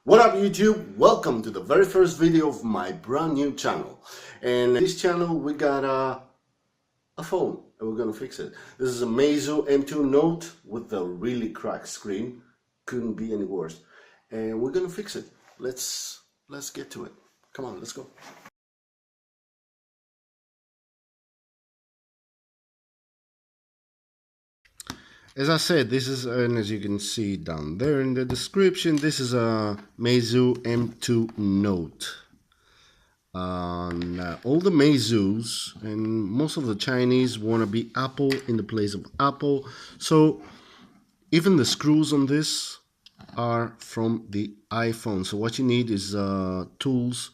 What up YouTube? Welcome to the very first video of my brand new channel. And this channel we got a phone and we're gonna fix it. This is a Meizu M2 Note with a really cracked screen. Couldn't be any worse. And we're gonna fix it. Let's get to it. Come on, let's go. As I said, this is, and as you can see down there in the description, this is a Meizu M2 Note. All the Meizus and most of the Chinese want to be Apple in the place of Apple. So even the screws on this are from the iPhone. So what you need is tools,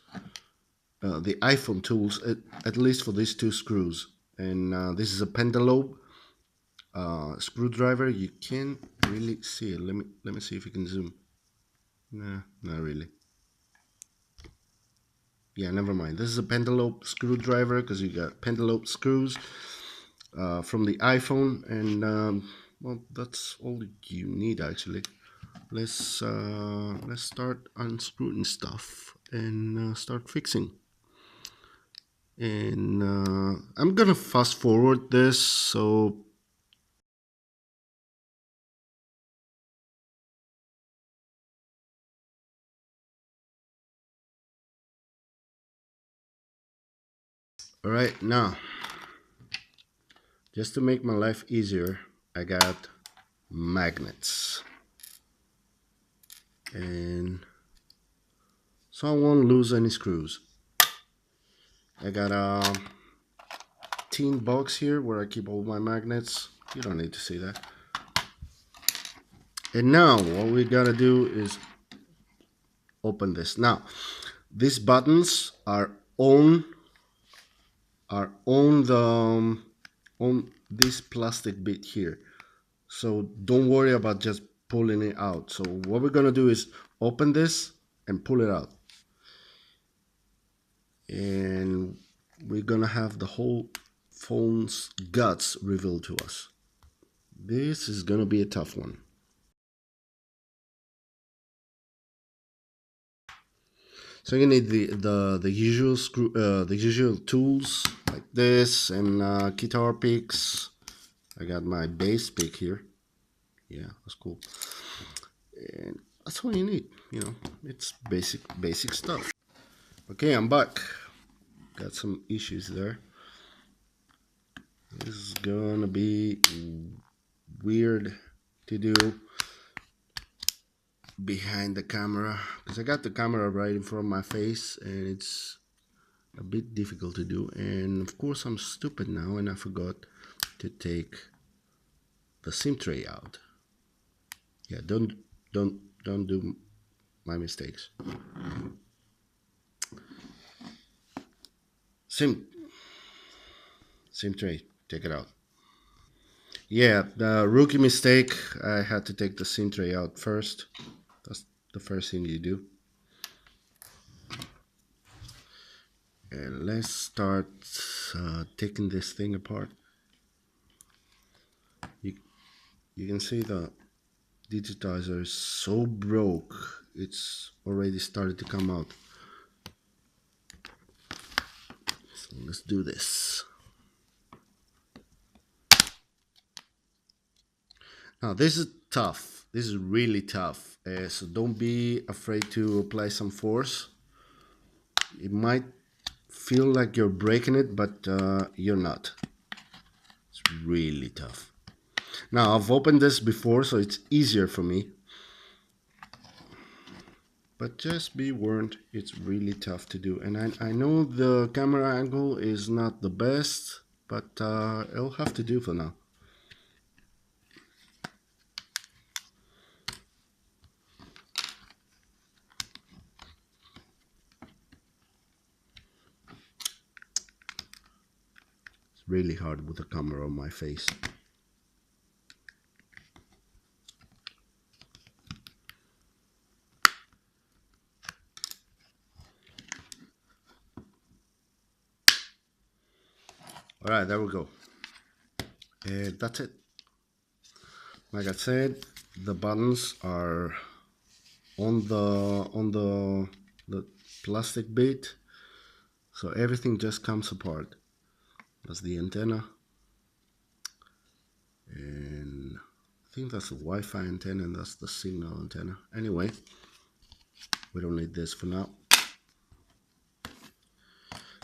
the iPhone tools, at least for these two screws. And this is a pentalobe screwdriver. You can't really see it. Let me see if you can zoom. Nah, not really. Yeah, never mind. This is a pentalobe screwdriver because you got pentalobe screws from the iPhone, and well, that's all you need actually. Let's start unscrewing stuff and start fixing. And I'm gonna fast forward this so. All right, now, just to make my life easier, I got magnets. And so I won't lose any screws. I got a tin box here where I keep all my magnets. You don't need to see that. And now what we gotta do is open this. Now, these buttons are on on this plastic bit here. So don't worry about just pulling it out. So what we're gonna do is open this and pull it out. And we're gonna have the whole phone's guts revealed to us. This is gonna be a tough one. So you need the usual the usual tools like this, and guitar picks. I got my bass pick here. Yeah, that's cool. And that's all you need. You know, it's basic stuff. Okay, I'm back. Got some issues there. This is gonna be weird to do behind the camera because I got the camera right in front of my face and it's a bit difficult to do. And of course I'm stupid now and I forgot to take the SIM tray out. Yeah, don't do my mistakes. SIM tray, take it out. Yeah, the rookie mistake, I had to take the SIM tray out first. That's the first thing you do. And let's start taking this thing apart. You can see the digitizer is so broke, it's already started to come out. So let's do this. Now this is tough. This is really tough. So don't be afraid to apply some force. It might feel like you're breaking it, but you're not. It's really tough. Now I've opened this before, so it's easier for me. But just be warned, it's really tough to do. And I know the camera angle is not the best, but it'll have to do for now. It's really hard with the camera on my face. All right, there we go. And that's it. Like I said, the buttons are on the plastic bit, so everything just comes apart. That's the antenna, and I think that's the Wi-Fi antenna, and that's the signal antenna. Anyway, we don't need this for now.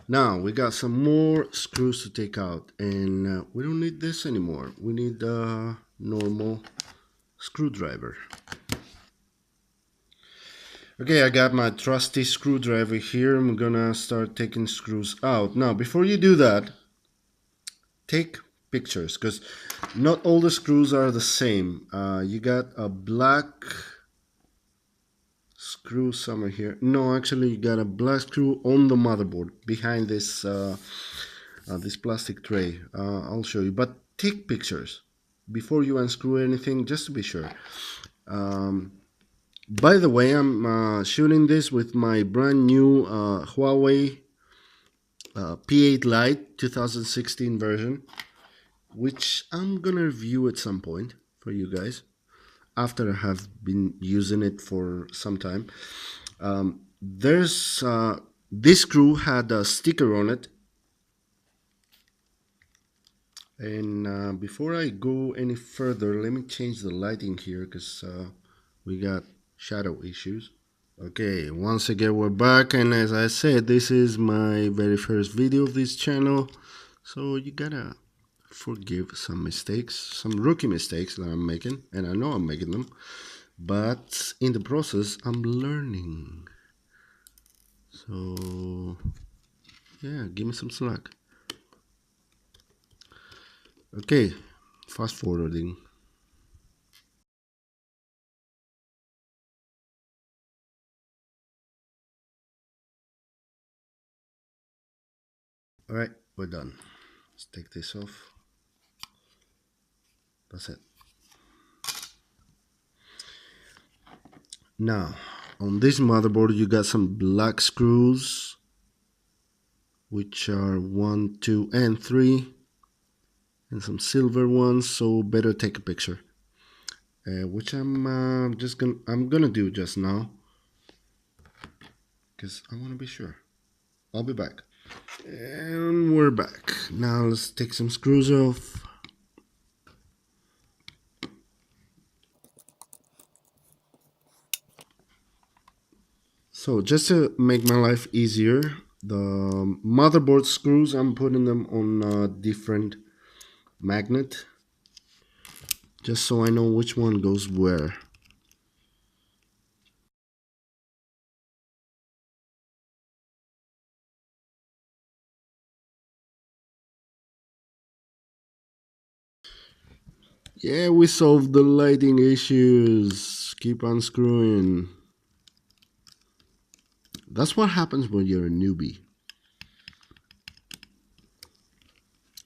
Now we got some more screws to take out, and we don't need this anymore. We need a normal screwdriver. Okay, I got my trusty screwdriver here. I'm gonna start taking screws out. Now, before you do that, take pictures, because not all the screws are the same. You got a black screw somewhere here. No, actually, you got a black screw on the motherboard behind this plastic tray. I'll show you, but take pictures before you unscrew anything, just to be sure. By the way, I'm shooting this with my brand new Huawei P8 Lite 2016 version, which I'm gonna review at some point for you guys after I have been using it for some time. There's this screw had a sticker on it, and before I go any further, let me change the lighting here, because we got shadow issues. Okay, once again we're back, and as I said, this is my very first video of this channel, so you gotta forgive some mistakes, some rookie mistakes that I'm making, and I know I'm making them, but in the process I'm learning. So yeah, give me some slack. Okay, fast forwarding. All right, we're done. Let's take this off. That's it. Now, on this motherboard, you got some black screws, which are 1, 2, and 3, and some silver ones. So better take a picture, which I'm gonna do just now, because I want to be sure. I'll be back. And we're back. Now let's take some screws off. So just to make my life easier, the motherboard screws, I'm putting them on a different magnet, just so I know which one goes where. Yeah, we solved the lighting issues. Keep unscrewing. That's what happens when you're a newbie.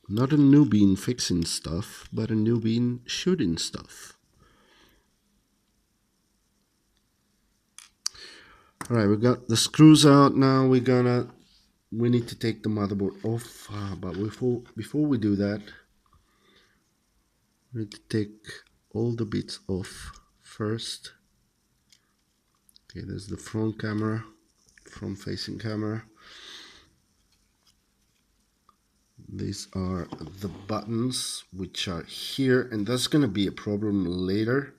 Not a newbie in fixing stuff, but a newbie in shooting stuff. Alright, we got the screws out. Now we need to take the motherboard off. But before we do that, we need to take all the bits off first. Okay, there's the front camera, front facing camera. These are the buttons, which are here, and that's gonna be a problem later.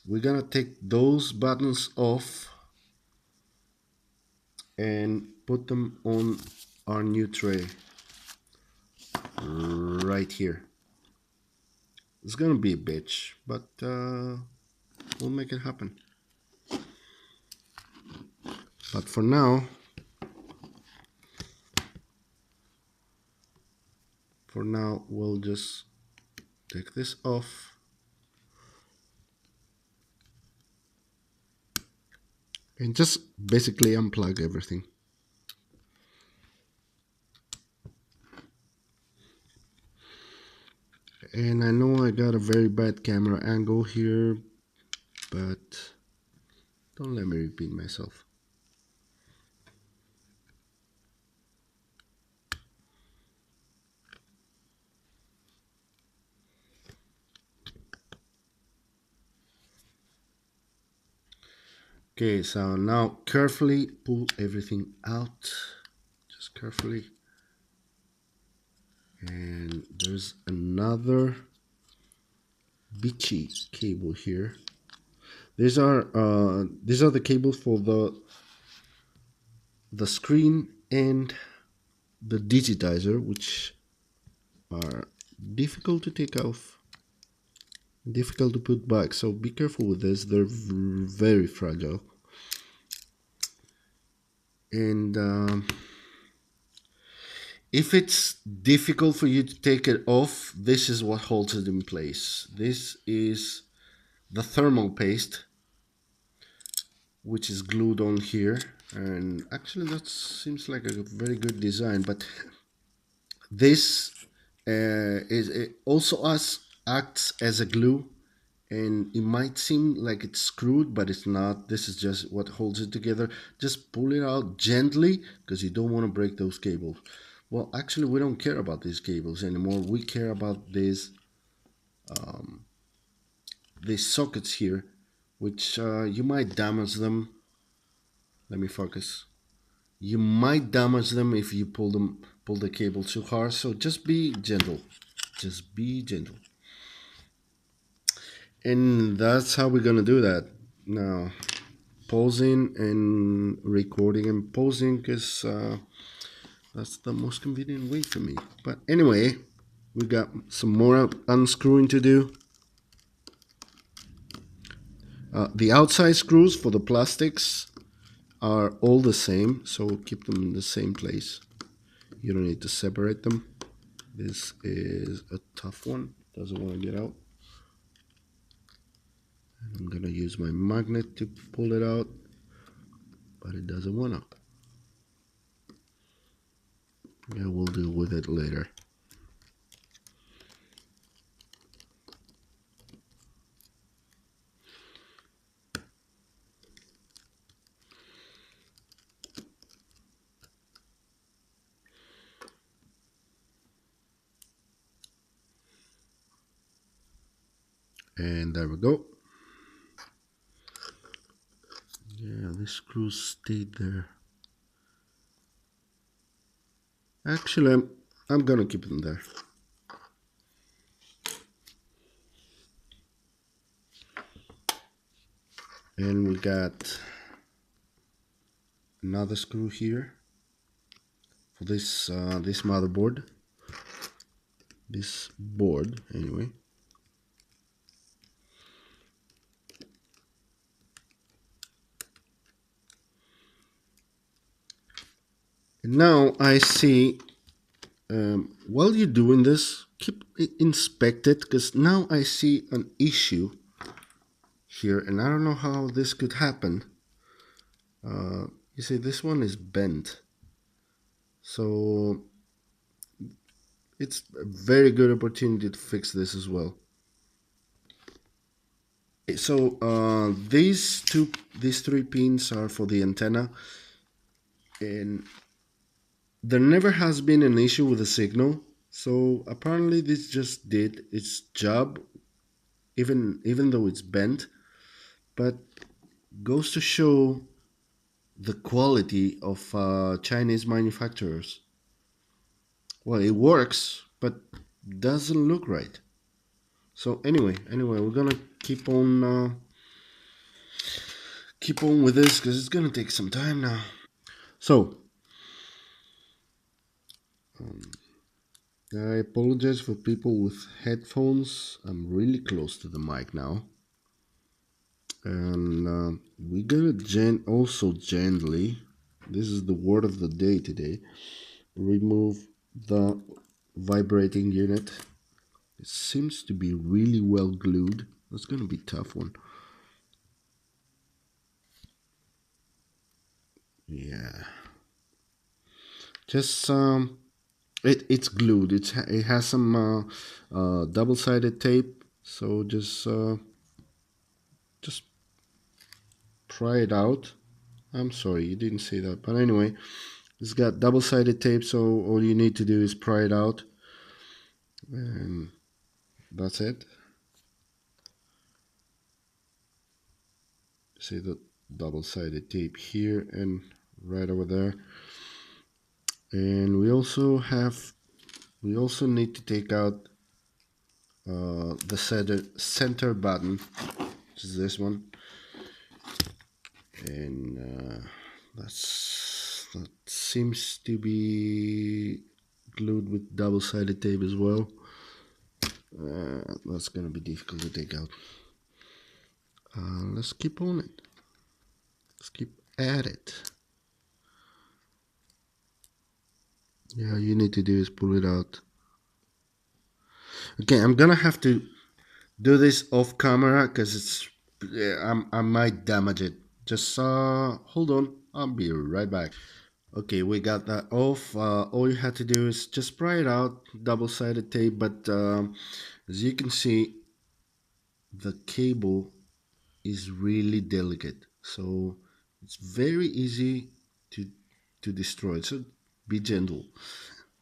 We're gonna take those buttons off and put them on our new tray right here. It's gonna be a bitch, but we'll make it happen. But for now, we'll just take this off and just basically unplug everything. And I know I got a very bad camera angle here, but don't let me repeat myself. Okay, so now carefully pull everything out. Just carefully. And there's another beachy cable here. These are the cables for the screen and the digitizer, which are difficult to take off, difficult to put back. So be careful with this. They're very fragile. And if it's difficult for you to take it off, this is what holds it in place. This is the thermal paste, which is glued on here. And actually that seems like a very good design, but this is it also acts as a glue, and it might seem like it's screwed, but it's not. This is just what holds it together. Just pull it out gently because you don't want to break those cables. Well, actually, we don't care about these cables anymore. We care about these sockets here, which you might damage them. Let me focus. You might damage them if you pull the cable too hard. So just be gentle. Just be gentle. And that's how we're gonna do that. Now, pausing and recording and pausing because that's the most convenient way for me. But anyway, we got some more unscrewing to do. The outside screws for the plastics are all the same, so keep them in the same place. You don't need to separate them. This is a tough one, doesn't want to get out. I'm gonna use my magnet to pull it out, but it doesn't want to. Yeah, we'll deal with it later. And there we go. Yeah, the screws stayed there. Actually, I'm gonna keep them there. And we got another screw here for this motherboard. This board, anyway. And now I see, while you're doing this, keep it inspected because now I see an issue here, and I don't know how this could happen. You see, this one is bent, so it's a very good opportunity to fix this as well. So these three pins are for the antenna, and there never has been an issue with the signal. So apparently this just did its job, even though it's bent. But goes to show the quality of Chinese manufacturers. Well, it works, but doesn't look right. So anyway, we're gonna keep on with this because it's gonna take some time now. So I apologize for people with headphones. I'm really close to the mic now, and we're gonna also gently. This is the word of the day today. Remove the vibrating unit. It seems to be really well glued. That's gonna be a tough one. Yeah. Just it's glued. It has some double-sided tape. So just pry it out. I'm sorry, you didn't say that, but anyway, it's got double-sided tape. So all you need to do is pry it out, and that's it. See that double-sided tape here and right over there. And we also need to take out the center button, which is this one, and that seems to be glued with double-sided tape as well. That's gonna be difficult to take out. Let's keep on it. Let's keep at it. Yeah, all you need to do is pull it out. Okay, I'm gonna have to do this off camera because I might damage it. Just hold on, I'll be right back. Okay, we got that off. All you had to do is just spray it out, double-sided tape. But as you can see, the cable is really delicate, so it's very easy to destroy. So be gentle.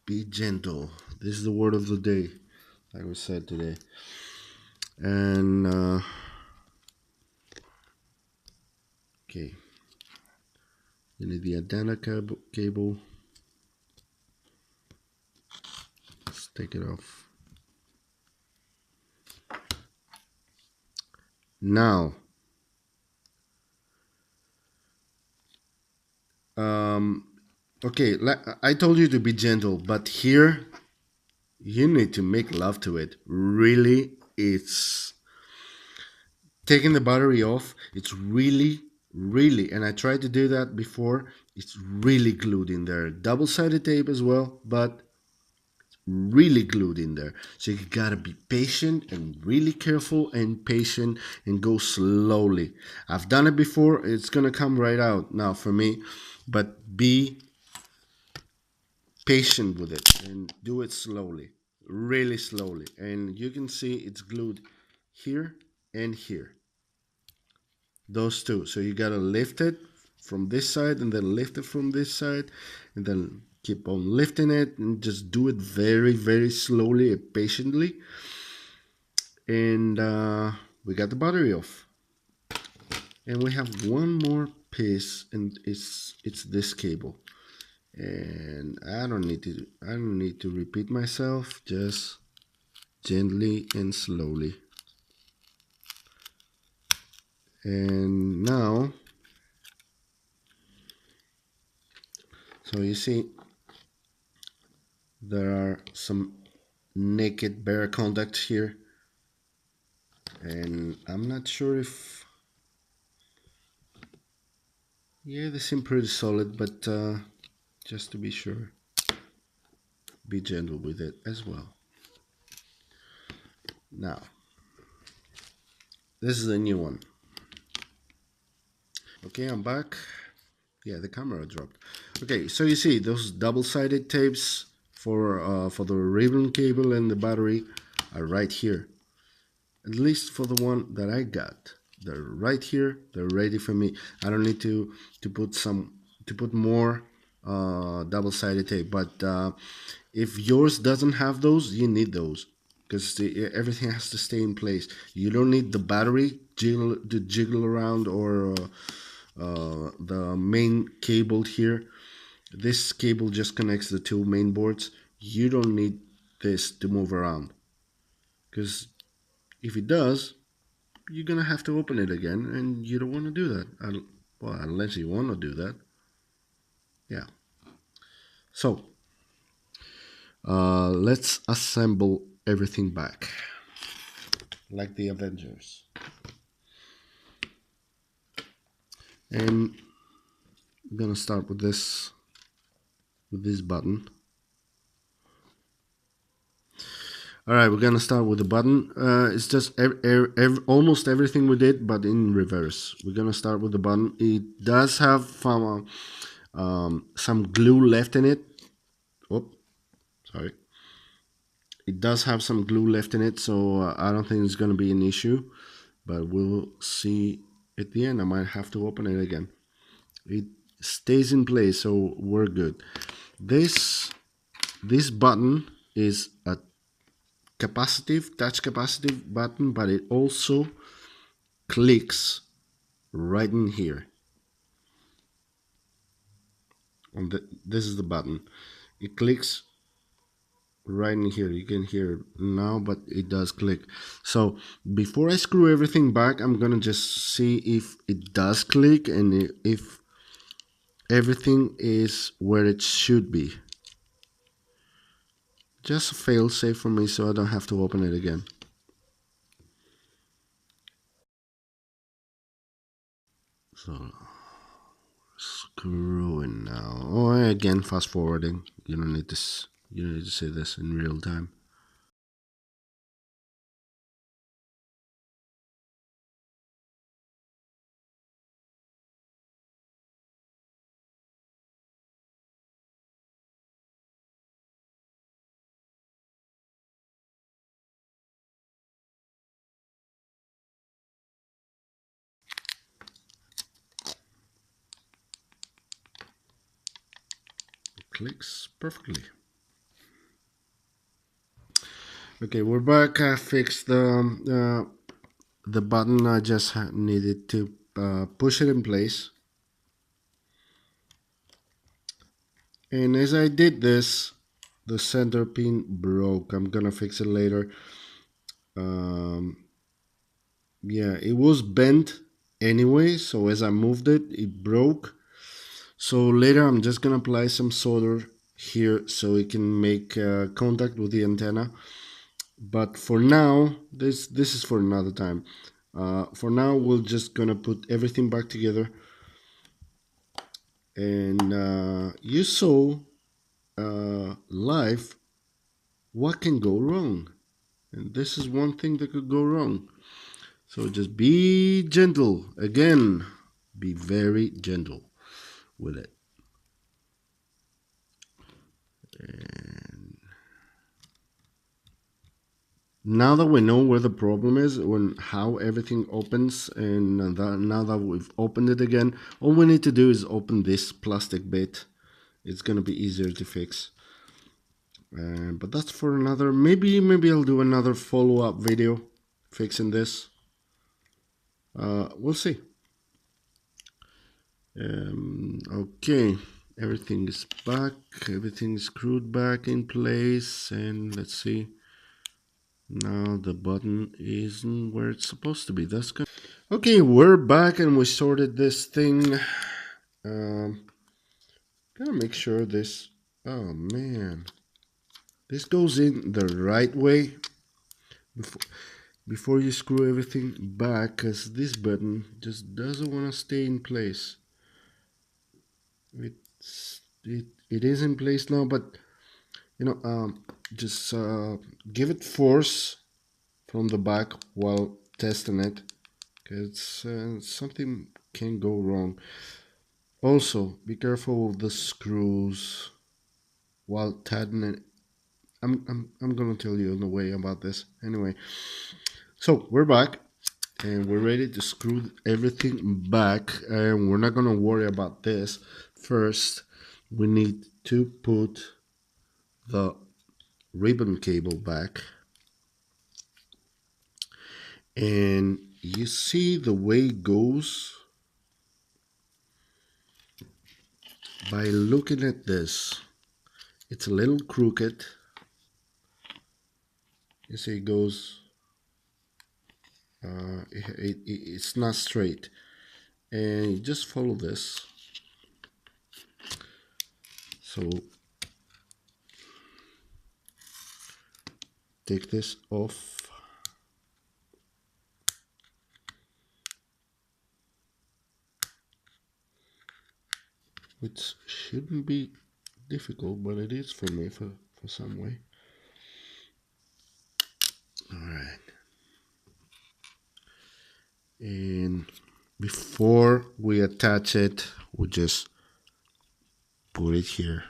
Be gentle. This is the word of the day, like we said today. And okay, you need the antenna cable. Let's take it off. Now, okay, I told you to be gentle, but here you need to make love to it. Really, it's taking the battery off. It's really, and I tried to do that before. It's really glued in there. Double-sided tape as well, but really glued in there. So you gotta be patient and really careful and patient and go slowly. I've done it before. It's gonna come right out now for me, but be patient with it and do it slowly, really slowly. And you can see it's glued here and here, those two. So you gotta lift it from this side and then lift it from this side and then keep on lifting it and just do it very, very slowly and patiently. And we got the battery off, and we have one more piece, and it's this cable. And I don't need to repeat myself. Just gently and slowly. And now, so you see there are some naked bare contacts here, and I'm not sure if, yeah, they seem pretty solid, but just to be sure, be gentle with it as well. Now, this is a new one. Okay, I'm back. Yeah, the camera dropped. Okay, so you see those double-sided tapes for the ribbon cable and the battery are right here. At least for the one that I got, they're right here. They're ready for me. I don't need to put more double-sided tape. But if yours doesn't have those, you need those because everything has to stay in place. You don't need the battery to jiggle around or the main cable here. This cable just connects the two main boards. You don't need this to move around, because if it does, you're gonna have to open it again, and you don't want to do that. Well, unless you want to do that. Yeah. So let's assemble everything back like the Avengers. And I'm gonna start with this button. All right, we're gonna start with the button. It's just almost everything we did, but in reverse. We're gonna start with the button. It does have some glue left in it. Oh, sorry. It does have some glue left in it, so I don't think it's gonna be an issue. But we'll see at the end. I might have to open it again. It stays in place, so we're good. This button is a touch capacitive button, but it also clicks right in here. This is the button. It clicks right in here. You can hear it now, but it does click. So before I screw everything back, I'm gonna just see if it does click and if everything is where it should be. Just a fail safe for me so I don't have to open it again. So screwing now. Oh, again, fast forwarding. You don't need this. You don't need to see this in real time. It clicks perfectly. Okay, we're back. I fixed the button. I just needed to push it in place. And as I did this, the center pin broke. I'm gonna fix it later. Um, yeah, it was bent anyway, so as I moved it, it broke. So later I'm just gonna apply some solder here so it can make contact with the antenna. But for now, this is for another time. For now, we're just gonna put everything back together. And you saw live what can go wrong. And this is one thing that could go wrong. So just be gentle. Again, be very gentle with it. And now that we know where the problem is, when how everything opens, and now that we've opened it again, all we need to do is open this plastic bit. It's gonna be easier to fix. But that's for another. Maybe I'll do another follow-up video fixing this. We'll see. Okay, everything is back. Everything is screwed back in place, and let's see. Now the button isn't where it's supposed to be. That's good. Okay, we're back and we sorted this thing. Gotta make sure this. Oh man, this goes in the right way before you screw everything back, because this button just doesn't want to stay in place. It is in place now, but you know, just give it force from the back while testing it, because something can go wrong. Also, be careful of the screws while tightening it. I'm gonna tell you in a way about this. Anyway, so we're back and we're ready to screw everything back, and we're not gonna worry about this. First, we need to put the ribbon cable back, and you see the way it goes by looking at this. It's a little crooked. You see it goes it's not straight, and you just follow this. So take this off. Which shouldn't be difficult, but it is for me for some way. Alright. And before we attach it, we just put it here.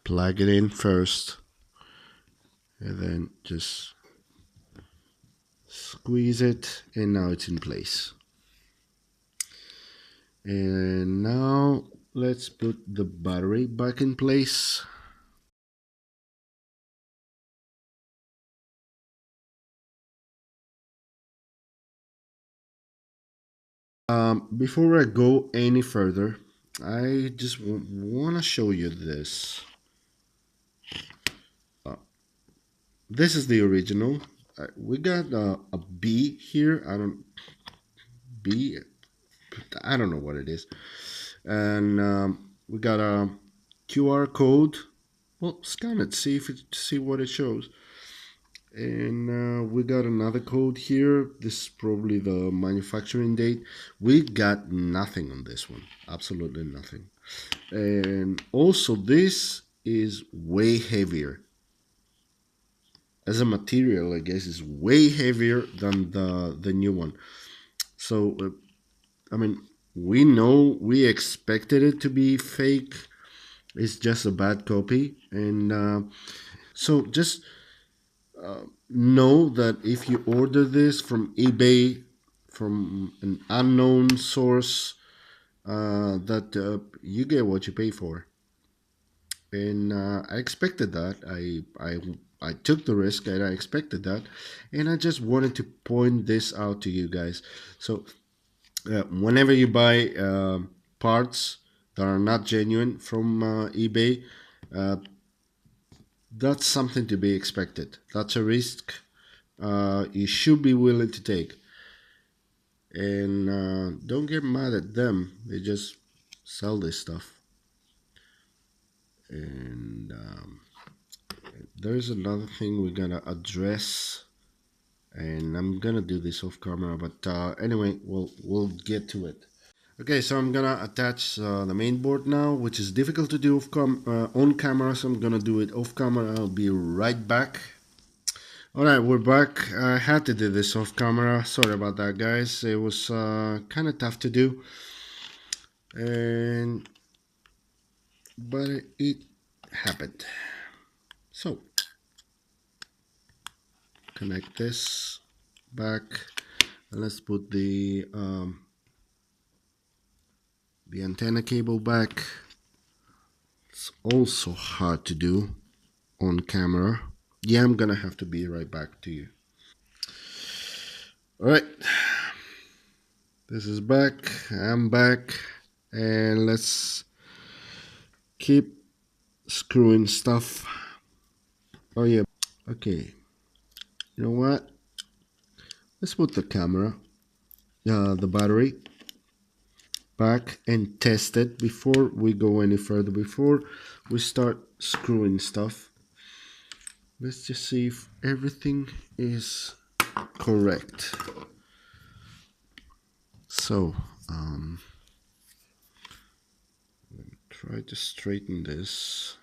Plug it in first, and then just squeeze it, and now it's in place. And now let's put the battery back in place. Before I go any further, I just want to show you this. This is the original. We got a B here. B. I don't know what it is, and we got a QR code. Well, scan it. See what it shows. And we got another code here. This is probably the manufacturing date. We got nothing on this one. Absolutely nothing. And also, this is way heavier. As a material, I guess, is way heavier than the new one. So, I mean, we know we expected it to be fake. It's just a bad copy. And so just know that if you order this from eBay, from an unknown source, that you get what you pay for. And I expected that. I took the risk, and I expected that, and I just wanted to point this out to you guys. So whenever you buy parts that are not genuine from eBay, uh, that's something to be expected. That's a risk you should be willing to take. And don't get mad at them. They just sell this stuff. And there's another thing we're gonna address, and I'm gonna do this off camera. But anyway, we'll get to it. Okay, so I'm gonna attach the main board now, which is difficult to do on camera. So I'm gonna do it off camera. I'll be right back. All right, we're back. I had to do this off camera. Sorry about that, guys. It was kind of tough to do, and but it happened. So connect this back, and let's put the antenna cable back. It's also hard to do on camera. Yeah, I'm gonna have to be right back to you. All right, this is back. I'm back, and let's keep screwing stuff. Oh yeah. Okay. You know what? Let's put the camera, the battery back and test it before we go any further. Before we start screwing stuff, let's just see if everything is correct. So, try to straighten this.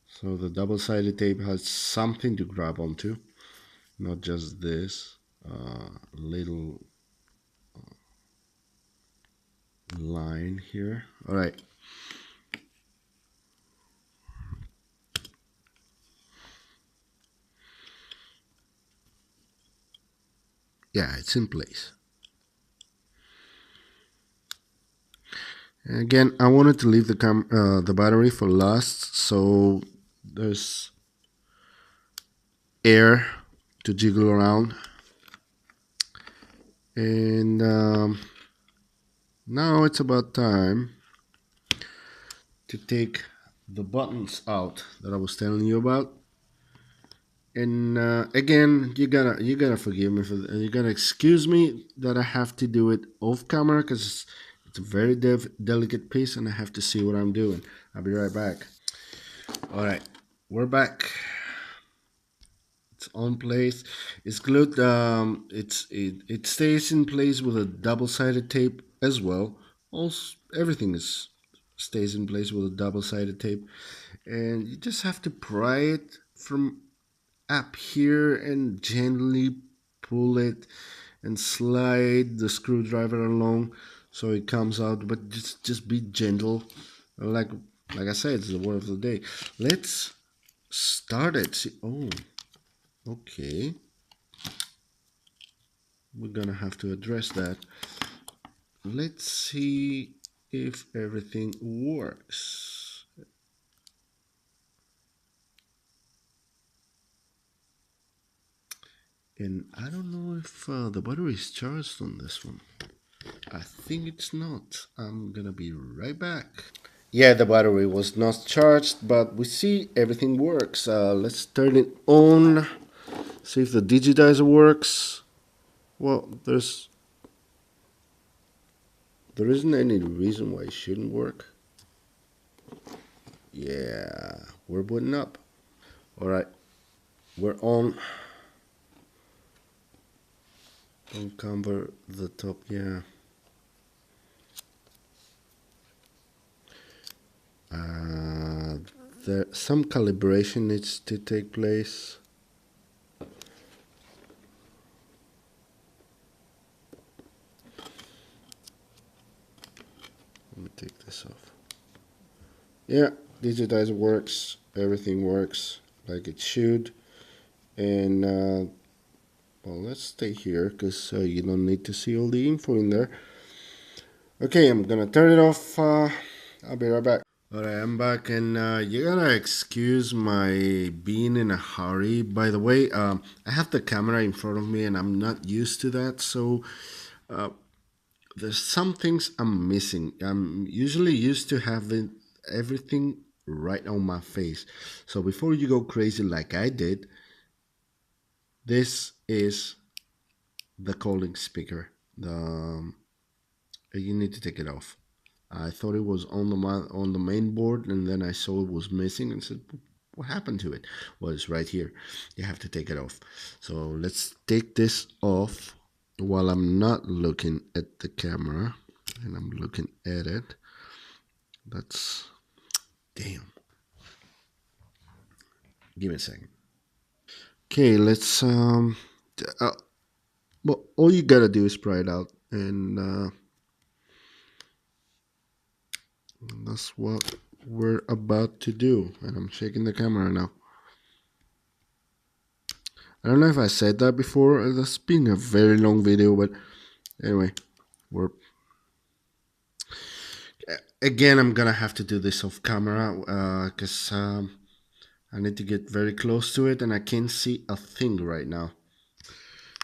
So the double-sided tape has something to grab onto, not just this little line here. All right. Yeah, it's in place. Again, I wanted to leave the battery for last, so there's air to jiggle around. And now it's about time to take the buttons out that I was telling you about. And again, you gotta forgive me for you gotta excuse me that I have to do it off camera because it's a very delicate piece, and I have to see what I'm doing. I'll be right back. All right, we're back. It's on place. It's glued. It stays in place with a double-sided tape as well. Also, everything is stays in place with a double-sided tape, and you just have to pry it from up here and gently pull it and slide the screwdriver along so it comes out. But just be gentle, like I said, it's the word of the day. Let's start it. See, oh. Okay, we're gonna have to address that. Let's see if everything works. And I don't know if the battery is charged on this one. I think it's not. I'm gonna be right back. Yeah, the battery was not charged, but we see everything works. Let's turn it on. See if the digitizer works. Well, there isn't any reason why it shouldn't work. Yeah, we're booting up. All right, we're on. Don't cover the top. Yeah. Uh, there some calibration needs to take place. Let me take this off. Yeah, digitizer works. Everything works like it should. And well, let's stay here because you don't need to see all the info in there. Okay, I'm gonna turn it off. I'll be right back. Alright, I'm back, and you gotta excuse my being in a hurry. By the way, I have the camera in front of me, and I'm not used to that, so there's some things I'm missing. I'm usually used to having everything right on my face. So before you go crazy like I did, this is the calling speaker. You need to take it off. I thought it was on the main board, and then I saw it was missing, and said, "What happened to it?" Well, it's right here. You have to take it off. So let's take this off while I'm not looking at the camera, and I'm looking at it. That's damn. Give me a second. Okay, let's uh, well, all you gotta do is try it out, and that's what we're about to do. And I'm shaking the camera now. I don't know if I said that before. That's been a very long video, but anyway, we're again. I'm gonna have to do this off camera because I need to get very close to it, and I can't see a thing right now.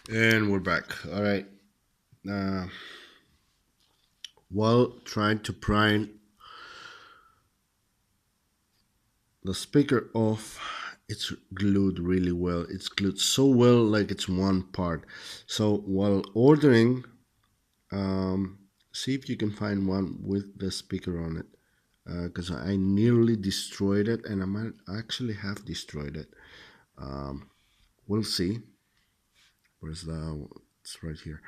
And we're back. All right. Uh, while trying to pry the speaker off, it's glued really well. It's glued so well, like it's one part. So while ordering, see if you can find one with the speaker on it, because I nearly destroyed it, and I might actually have destroyed it. We'll see. Where's the? It's right here.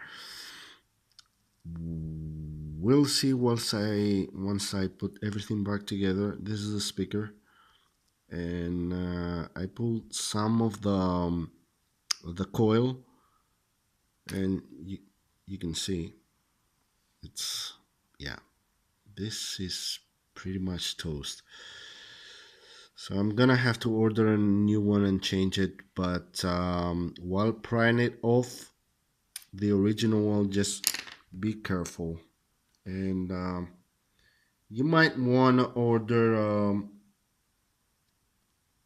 We'll see once I put everything back together. This is the speaker, and I pulled some of the coil, and you can see it's, yeah, this is pretty much toast. So I'm gonna have to order a new one and change it, but while prying it off the original one, just be careful. And you might want to order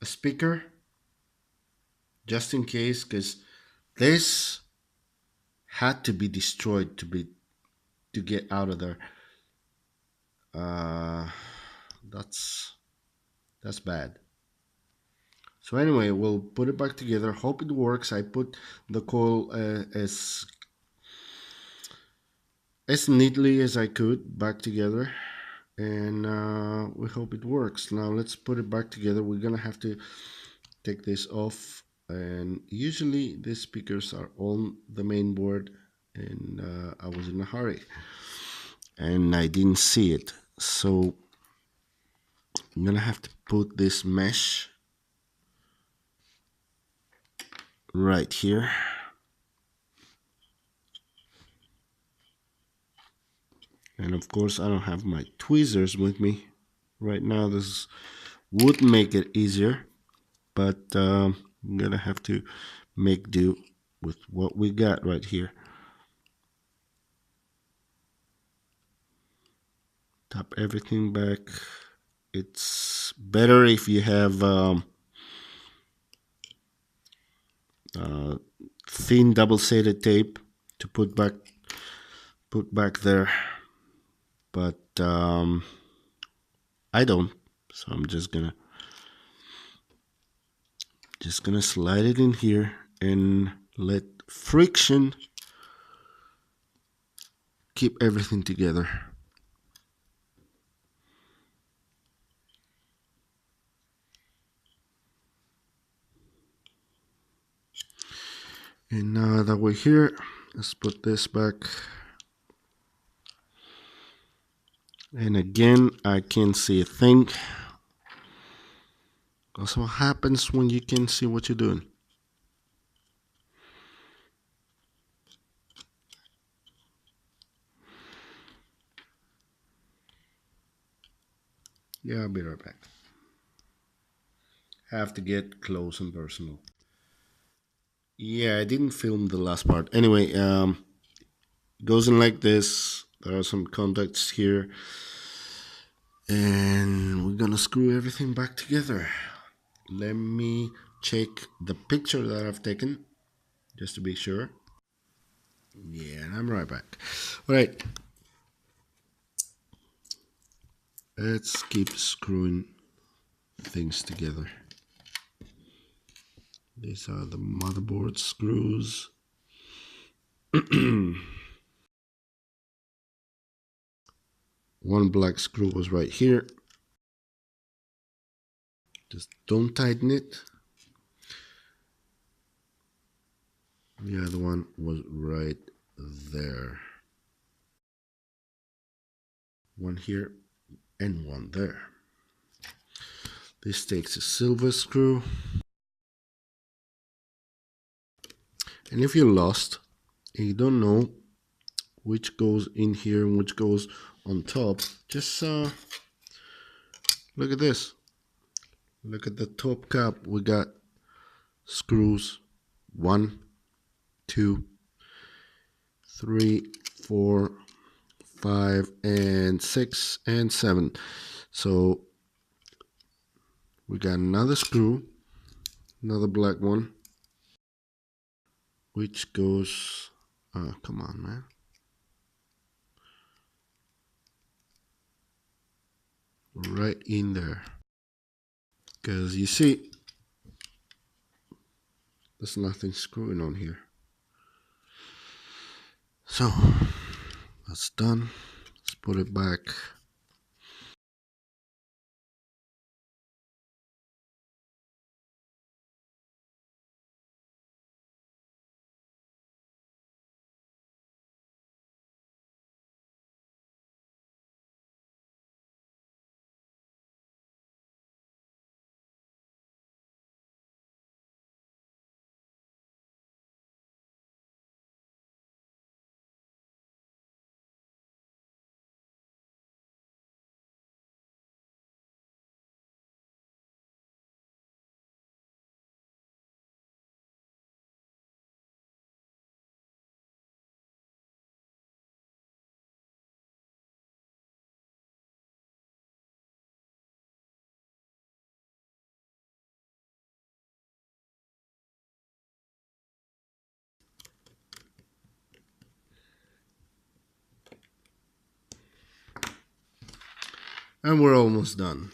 a speaker just in case, because this had to be destroyed to get out of there. Uh, that's bad. So anyway, we'll put it back together. Hope it works. I put the coil as neatly as I could back together, and we hope it works. Now let's put it back together. We're gonna have to take this off, and usually these speakers are on the main board, and I was in a hurry and I didn't see it, so I'm gonna have to put this mesh right here. And of course I don't have my tweezers with me right now. This would make it easier, but I'm gonna have to make do with what we got right here. Tap everything back. It's better if you have thin double-sided tape to put back there, but I don't. So I'm just gonna slide it in here and let friction keep everything together. And now that we're here, let's put this back. And again, I can't see a thing. That's what happens when you can't see what you're doing. Yeah, I'll be right back. Have to get close and personal. Yeah, I didn't film the last part. Anyway, it goes in like this. There are some contacts here. And we're gonna screw everything back together. Let me check the picture that I've taken, just to be sure. Yeah, and I'm right back. All right. Let's keep screwing things together. These are the motherboard screws. One black screw was right here. Just don't tighten it. The other one was right there. One here and one there. This takes a silver screw. And if you're lost and you don't know which goes in here and which goes on top, just look at this. Look at the top cap. We got screws 1, 2, 3, 4, 5, and 6, and 7. So we got another screw, another black one, which goes, come on, man. Right in there. Because you see, there's nothing screwing on here. So that's done. Let's put it back. And we're almost done.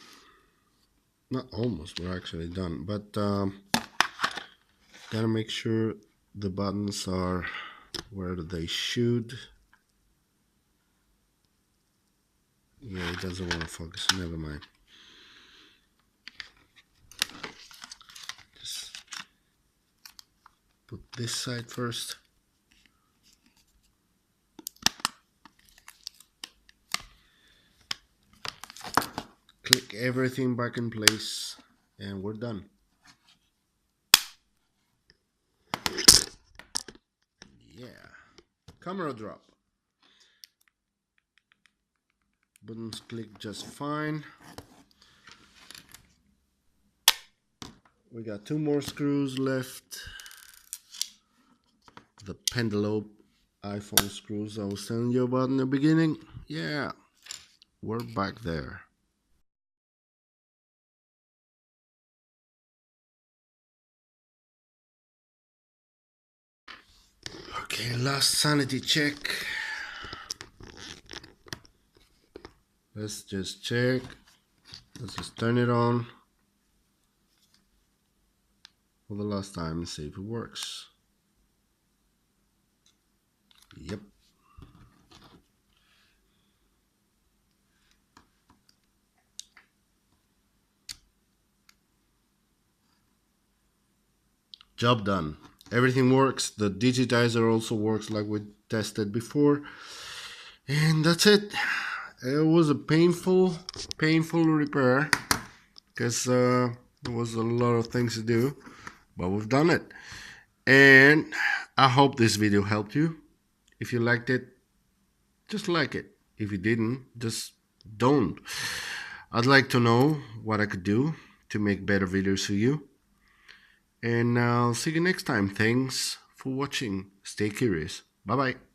Not almost, we're actually done. But gotta make sure the buttons are where they should. Yeah, it doesn't want to focus. Never mind. Just put this side first. Click everything back in place, and we're done. Yeah. Camera drop. Buttons click just fine. We got 2 more screws left. The Pendalobe iPhone screws I was telling you about in the beginning. Yeah, we're back there. Okay, last sanity check. Let's just check. Let's just turn it on for the last time and see if it works. Yep. Job done. Everything works. The digitizer also works like we tested before. And that's it. It was a painful repair because there was a lot of things to do, but we've done it. And I hope this video helped you. If you liked it, just like it. If you didn't, just don't. I'd like to know what I could do to make better videos for you. And I'll see you next time. Thanks for watching. Stay curious. Bye bye.